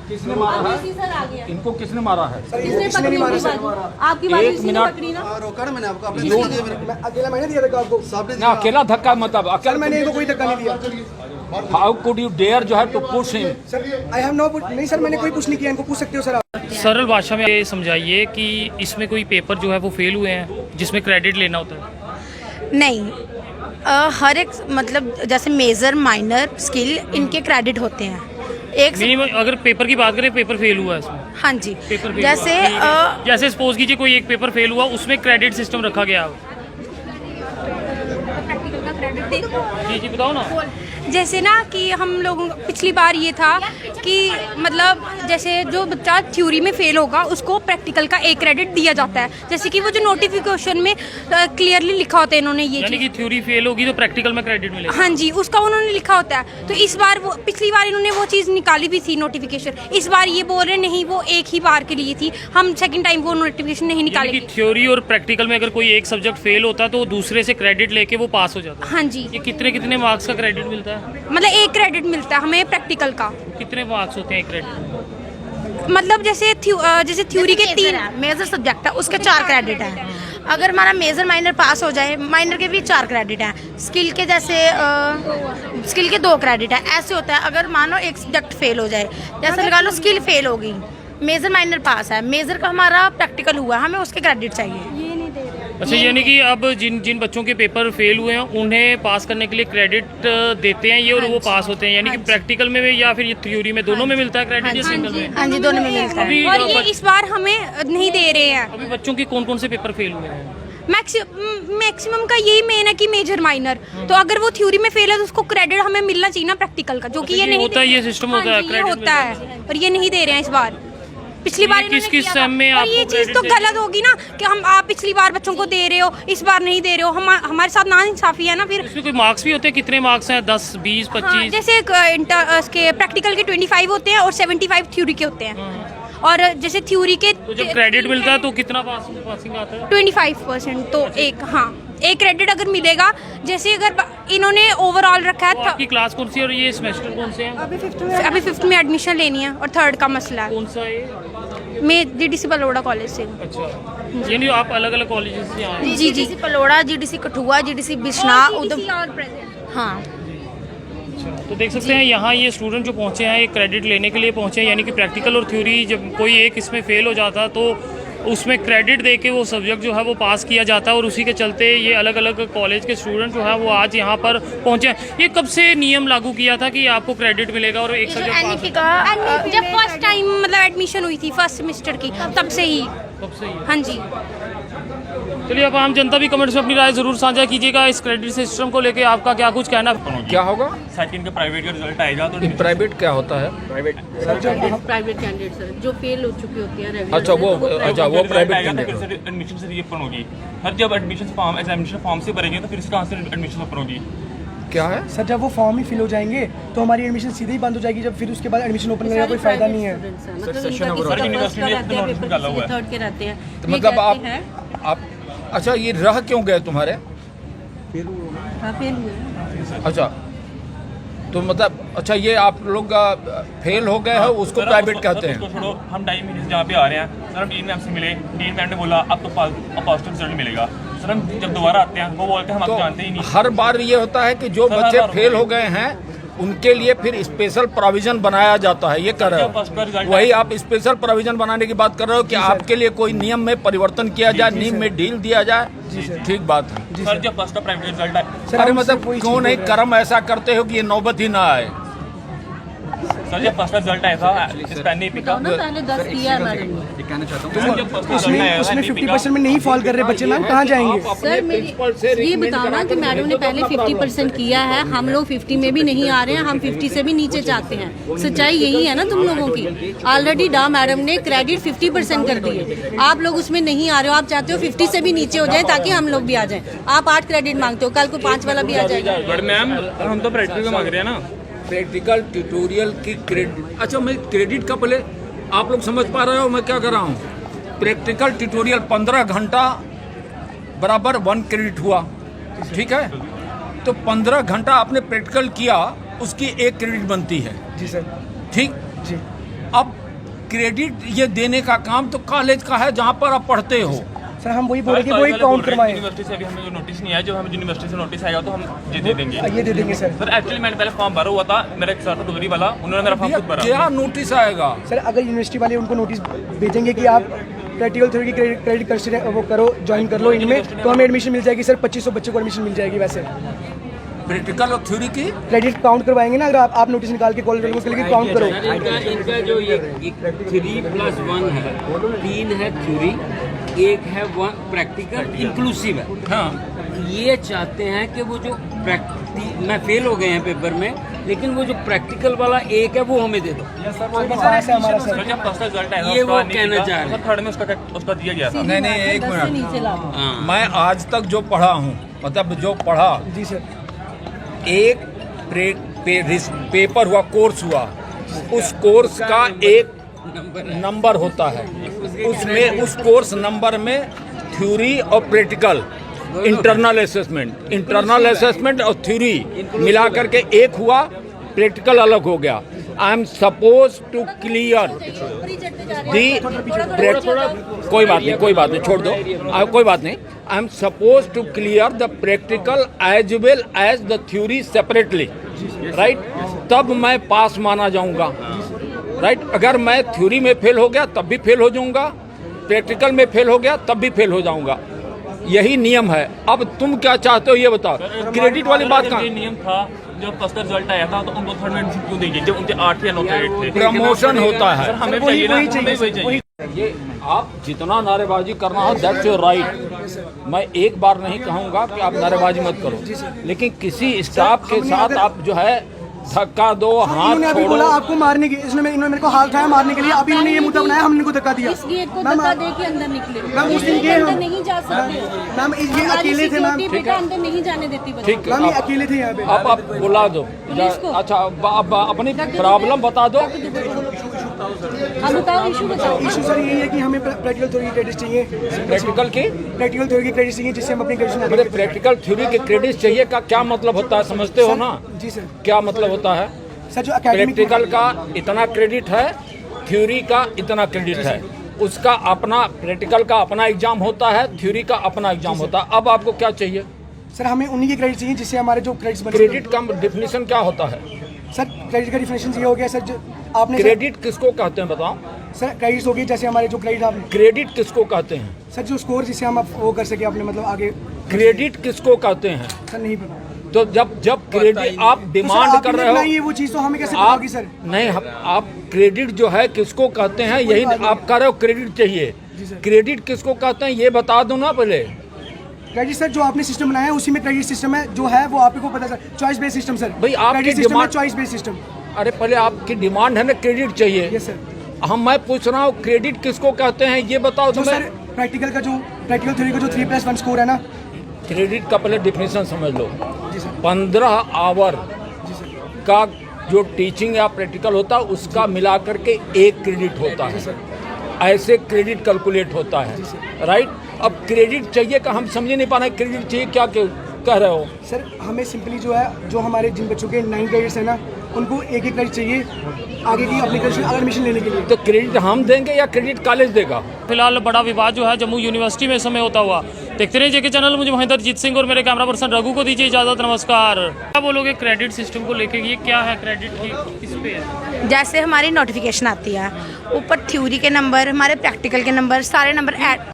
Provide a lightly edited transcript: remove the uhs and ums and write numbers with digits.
किसने मारा है? सर आ गया। इनको किसने मारा है? किसने नहीं मारा सर? आपकी बात एक मिनट। पकड़ी ना। रोका ना मैंने आपको, आपने अकेला मैंने दिया था आपको, साहब ने ना अकेला धक्का मतलब सर अकेला मैंने इनको कोई धक्का नहीं दिया हाउ कुड यू डेयर जो है to push him? Sir. I have no, नहीं सर मैंने कोई पुश नहीं किया, इनको पूछ सकते हो सर आप। सरल भाषा में ये समझाइए कि इसमें कोई पेपर जो है वो फेल हुए हैं जिसमें क्रेडिट लेना होता है। नहीं, हर एक मतलब जैसे मेजर माइनर स्किल इनके क्रेडिट होते हैं एक मिनिमम अगर पेपर की बात करें, पेपर फेल हुआ है इसमें, हाँ जी, पेपर फेल जैसे हुआ। जैसे सपोज कीजिए कोई एक पेपर फेल हुआ, उसमें क्रेडिट सिस्टम रखा गया। जी बताओ ना। जैसे ना कि हम लोगों पिछली बार ये था कि मतलब जैसे जो बच्चा थ्योरी में फेल होगा उसको प्रैक्टिकल का एक क्रेडिट दिया जाता है, जैसे कि वो जो नोटिफिकेशन में क्लियरली लिखा होता है इन्होंने ये यानी कि थ्योरी फेल होगी तो प्रैक्टिकल में क्रेडिट मिलेगा। हाँ जी, उसका उन्होंने लिखा होता है। तो इस बार वो पिछली बार इन्होंने वो चीज़ निकाली भी थी नोटिफिकेशन, इस बार ये बोल रहे नहीं वो एक ही बार के लिए थी, हम सेकंड टाइम वो नोटिफिकेशन नहीं निकालेंगे। थ्योरी और प्रैक्टिकल में अगर कोई एक सब्जेक्ट फेल होता है तो वो दूसरे से क्रेडिट लेके वो पास हो जाता है। हाँ जी, ये कितने मार्क्स का क्रेडिट मिलता है? मतलब एक क्रेडिट मिलता है हमें प्रैक्टिकल का। कितने मार्क्स होते हैं एक क्रेडिट? मतलब जैसे थ्योरी के 3 मेजर सब्जेक्ट है उसके 4 क्रेडिट हैं। अगर हमारा मेजर माइनर पास हो जाए, माइनर के भी 4 क्रेडिट हैं। स्किल के जैसे स्किल के 2 क्रेडिट हैं। ऐसे होता है अगर मानो एक सब्जेक्ट फेल हो जाए, जैसे लगा लो स्किल फेल होगी, मेजर माइनर पास है, मेजर का हमारा प्रैक्टिकल हुआ, हमें उसके क्रेडिट चाहिए। अच्छा, यानी कि अब जिन बच्चों के पेपर फेल हुए हैं उन्हें पास करने के लिए क्रेडिट देते हैं ये, और वो पास होते हैं। यानी कि प्रैक्टिकल में या फिर ये थ्योरी में दोनों में मिलता है क्रेडिट या सिंगल में? हाँ जी, दोनों में मिलता है। अभी और ये इस बार हमें नहीं दे रहे हैं। अभी बच्चों के कौन से पेपर फेल हुए हैं? मैक्सिमम का यही मेन है कि मेजर माइनर। तो अगर वो थ्योरी में फेल है तो उसको क्रेडिट हमें मिलना चाहिए ना प्रैक्टिकल का, जो कि ये नहीं होता है, ये सिस्टम होता है, क्रेडिट होता है, और ये नहीं दे रहे हैं इस बार। पिछली बार किस सेम में और ये चीज़ तो गलत होगी ना कि आप पिछली बार बच्चों को दे रहे हो, इस बार नहीं दे रहे हो, हमारे साथ नाइंसाफी है ना। फिर इसमें कोई मार्क्स भी होते हैं? कितने मार्क्स हैं? 10, 20, 25? हाँ, जैसे इसके प्रैक्टिकल के 25 होते हैं और 75 थ्योरी के होते हैं। और जैसे थ्योरी के तो जब क्रेडिट मिलता है तो कितना पासिंग आता है? 25%। तो एक क्रेडिट अगर मिलेगा, जैसे अगर इन्होंने ओवरऑल रखा है। आपकी क्लास कौन सी है और ये सेमेस्टर कौन से हैं? अभी 5th में एडमिशन लेनी है और 3rd का मसला है। कौन सा है? मैं जीडीसी बलोड़ा कॉलेज से हूँ। अच्छा, यानी आप अलग कॉलेजेस से आए हैं? जी, GDC Baloda, GDC Kathua, GDC Bishna, Udham. हाँ, तो देख सकते हैं यहाँ ये स्टूडेंट जो पहुँचे हैं ये क्रेडिट लेने के लिए पहुँचे हैं। यानी कि प्रैक्टिकल और थ्योरी जब कोई एक इसमें फेल हो जाता तो उसमें क्रेडिट दे के वो सब्जेक्ट जो है वो पास किया जाता है, और उसी के चलते ये अलग अलग कॉलेज के स्टूडेंट जो है वो आज यहाँ पर पहुँचे हैं। ये कब से नियम लागू किया था कि आपको क्रेडिट मिलेगा और एक सब्जेक्ट पास? एनईपी का जब फर्स्ट टाइम मतलब एडमिशन हुई थी फर्स्ट सेमेस्टर की, तब से ही। हाँ जी। चलिए, अब आम जनता भी कमेंट्स में अपनी राय जरूर साझा कीजिएगा इस क्रेडिट सिस्टम को लेके। आपका क्या कुछ कहना? क्या होगा? सेकंड का प्राइवेट का रिजल्ट आएगा तो प्राइवेट क्या होता है? प्राइवेट कैंडिडेट सर जो फेल हो चुकी होती है। अच्छा, वो प्राइवेट आएगा तो फिर से एडमिशन से ओपन होगी। हर जब एडमिशन फॉर्म एग्जामिनेशन फॉर्म से भरेंगे तो फिर से कहाँ से एडमिशन ओपन होगी? क्या है सर, जब वो फॉर्म ही फिल हो जाएंगे तो हमारी एडमिशन सीधे ही बंद हो जाएगी, जब फिर उसके बाद एडमिशन ओपन करने का कोई फायदा नहीं है। थर्ड के रहते हैं। तो मतलब आप अच्छा, ये रह क्यों गए तुम्हारे? फेल हुए। अच्छा, तो मतलब अच्छा ये आप लोग फेल हो गए हो उसको प्राइवेट कहते हैं? छोड़ो, हम 2.5 महीने से जहाँ पे आ रहे हैं सर, हम डीन मैम से मिले। डीन मैम ने बोला अब तो पॉजिटिव रिजल्ट मिलेगा। सर हम जब दोबारा आते हैं वो बोलते हैं हम आपको जानते ही नहीं। हर बार ये होता है कि जो बच्चे फेल हो गए हैं उनके लिए फिर स्पेशल प्रोविजन बनाया जाता है, ये कर रहे हो? वही आप स्पेशल प्रोविजन बनाने की बात कर रहे हो कि आपके लिए कोई नियम में परिवर्तन किया जाए, नियम में ढील दिया जाए। ठीक बात है सर, जब फर्स्ट का प्राइवेट रिजल्ट आए, अरे मतलब क्यों नहीं कर्म ऐसा करते हो कि ये नौबत ही ना आए? सर जब फर्स्ट का रिजल्ट आया था इस एनईपी का, पहले 10 किया मैडम ने। कहना चाहता हूँ उसमें 50% में नहीं फॉल कर रहे बच्चे, मैम कहाँ जाएंगे? सर ये बताना कि मैडम ने पहले 50% किया है, हम लोग 50 में भी नहीं आ रहे हैं, हम 50 से भी नीचे चाहते हैं। सच्चाई यही है ना तुम लोगों की। ऑलरेडी डा मैडम ने क्रेडिट 50% कर दिए, आप लोग उसमें नहीं आ रहे हो। आप चाहते हो 50 से भी नीचे हो जाए ताकि हम लोग भी आ जाएं। आप 8 क्रेडिट मांगते हो, कल को 5 वाला भी आ जाएगा। बट मैम हम तो प्रैक्टिकल मांग रहे हैं ना। प्रैक्टिकल ट्यूटोरियल की क्रेडिट, अच्छा मैं क्रेडिट का पहले आप लोग समझ पा रहे हो मैं क्या कर रहा हूँ? प्रैक्टिकल ट्यूटोरियल 15 घंटा बराबर 1 क्रेडिट हुआ, ठीक है? तो 15 घंटा आपने प्रैक्टिकल किया, उसकी 1 क्रेडिट बनती है। जी सर। ठीक जी। अब क्रेडिट ये देने का काम तो कॉलेज का है जहाँ पर आप पढ़ते हो। सर हम वही बोले कि वो एक काउंट करवाएं। यूनिवर्सिटी से अभी हमें नोटिस नहीं आया, जो हमें यूनिवर्सिटी से नोटिस आएगा तो हम ये दे देंगे। ये दे देंगे सर। सर एक्चुअली मैंने पहले फॉर्म भरा हुआ था, मेरा एक सर था दूसरी वाला, उन्होंने मेरा फॉर्म खुद भरा। क्या नोटिस आएगा? सर अगर यूनिवर्सिटी वाले उनको नोटिस भेजेंगे कि आप प्रैक्टिकल थ्योरी की क्रेडिट कंसिडर वो करो, ज्वाइन कर लो इनमें, तो हमें एडमिशन मिल जाएगी सर। 2500 बच्चों को एडमिशन मिल जाएगी। वैसे प्रैक्टिकल और थ्योरी की क्रेडिट काउंट करवाएंगे ना, अगर आप नोटिस निकाल के कॉल करोगे उसके लिए काउंट करो। इनका जो ये 3+1 है, 3 है थ्योरी, 1 है 1 प्रैक्टिकल इंक्लूसिव है। हाँ, ये चाहते हैं कि वो जो मैं फेल हो गए हैं पेपर में, लेकिन वो जो प्रैक्टिकल वाला 1 है वो हमें दे दो। हमारा सर सर जब फर्स्ट रिजल्ट आया ये वो कहना चाह रहे हैं। थर्ड में उसका दिया गया था। नहीं एक 10 से मिनट, नीचे ला दो। हाँ। मैं आज तक जो पढ़ा हूँ, मतलब जो पढ़ा, जी सर। एक पेपर हुआ, कोर्स हुआ, उस कोर्स का एक नंबर होता है, उसमें उस कोर्स नंबर में थ्योरी और प्रैक्टिकल, इंटरनल असेसमेंट और थ्योरी मिला करके एक हुआ, प्रैक्टिकल अलग हो गया। I am suppose to clear the, कोई बात नहीं, छोड़ दो, कोई बात नहीं। I am suppose to clear the practical as well as the theory separately, right? तब मैं पास माना जाऊंगा, राइट? अगर मैं थ्योरी में फेल हो गया तब भी फेल हो जाऊंगा, प्रैक्टिकल में फेल हो गया तब भी फेल हो जाऊंगा। यही नियम है। अब तुम क्या चाहते हो ये बताओ। क्रेडिट वाली बात कहाँ? नियम था, जब फर्स्ट रिजल्ट आया था तो उनको थर्ड में एडमिशन क्यों दीजिए जब उनके 8 या 9 क्रेडिट थे? प्रमोशन होता है। सर हमें चाहिए ना, हमें वही चाहिए। ये आप जितना नारेबाजी करना हो दैट्स योर राइट। मैं एक बार नहीं कहूँगा कि आप नारेबाजी मत करो, लेकिन किसी स्टाफ के साथ आप जो है धक्का दो, हाथ इन्होंने अभी बोला छोड़ो। आपको मारने की, इन्होंने मेरे को हाथ उठाया मारने के लिए। अभी इन्होंने ये मुद्दा बनाया, हमने इनको धक्का दिया। इस गेट को धक्का दे के अंदर निकले। मैम, उस दिन ये गए अंदर हम। नहीं जा सकते। मैम ये हमारी अकेले थे मैम। सिक्योरिटी बेटा अंदर नहीं जाने देती बच्चों ठीक मैम ये है, अकेले थे यहाँ पे। अब आप बुला दो। पुलिस को? अच्छा, अब अपनी प्रॉब्लम बता दो। हाँ बताओ, इशू बताओ। इशू सर यही है कि हमें प्रैक्टिकल थ्योरी की क्रेडिट चाहिए, प्रैक्टिकल की, प्रैक्टिकल थ्योरी की क्रेडिट चाहिए जिससे हम अपनी ग्रेजुएशन आगे अरे प्रैक्टिकल थ्योरी के क्रेडिट चाहिए का क्या मतलब होता है, समझते हो ना? जी सर। क्या मतलब होता है? सर जो एकेडमिक प्रैक्टिकल का इतना क्रेडिट है, थ्योरी का इतना क्रेडिट है। उसका अपना, प्रैक्टिकल का अपना एग्जाम होता है, थ्योरी का अपना एग्जाम होता है। अब आपको क्या चाहिए? सर हमें उन्हीं के क्रेडिट चाहिए जिससे हमारे जो क्रेडिट्स बने। क्रेडिट का डिफिनीशन क्या होता है? सर क्रेडिट का डिफिनेशन ये हो गया सर, जो आपने क्रेडिट किसको कहते हैं बताओ? सर क्रेडिट्स हो गई जैसे हमारे जो क्रेडिट आपने क्रेडिट किसको कहते हैं? सर जो स्कोर जिससे हम वो कर सके अपने मतलब आगे। क्रेडिट किसको कहते हैं? सर नहीं पता तो जब क्रेडिट आप डिमांड कर रहे ये हो, वो चीज़ तो हमें कैसे पता आप होगी सर? नहीं, आप क्रेडिट जो है किसको कहते हैं, यही आप कह रहे हो क्रेडिट चाहिए। क्रेडिट किसको कहते हैं ये बता दो ना पहले। क्रेडिट सर जो आपने सिस्टम बनाया है उसी में क्रेडिट सिस्टम है जो है वो आपको पता sir, choice based system sir. भाई आपकी क्रेडिट सिस्टम है डिमांड, चॉइस बेस्ड सिस्टम। अरे पहले आपकी डिमांड है ना क्रेडिट चाहिए। Yes sir. मैं पूछ रहा हूँ क्रेडिट किसको कहते हैं ये बताओ जो तुम्हें। सर प्रैक्टिकल थ्योरी का जो 3+1 स्कोर है ना। क्रेडिट का पहले डिफिनेशन समझ लो। जी सर। 15 आवर का जो टीचिंग या प्रैक्टिकल होता है उसका मिला करके 1 क्रेडिट होता है। ऐसे क्रेडिट कैलकुलेट होता है, राइट? अब क्रेडिट चाहिए का हम समझ नहीं पा रहे, क्रेडिट चाहिए क्या कह रहे हो? सर हमें सिंपली जो है जो हमारे जिन बच्चों के 9 क्रेडिट्स है ना उनको एक क्रेडिट चाहिए आगे की अपनी एडमिशन लेने के लिए। तो क्रेडिट हम देंगे या क्रेडिट कॉलेज देगा? फिलहाल बड़ा विवाद जो है जम्मू यूनिवर्सिटी में इस समय होता हुआ। देखते रहिए जेके चैनल। मुझे महेंद्र जीत सिंह और मेरे कैमरा पर्सन रघु को दीजिए इजाजत। नमस्कार। क्या बोलोगे क्रेडिट सिस्टम को लेके, ये क्या है क्रेडिट की, किस पे है? जैसे हमारी नोटिफिकेशन आती है, ऊपर थ्योरी के नंबर, हमारे प्रैक्टिकल के नंबर, सारे नंबर ऐड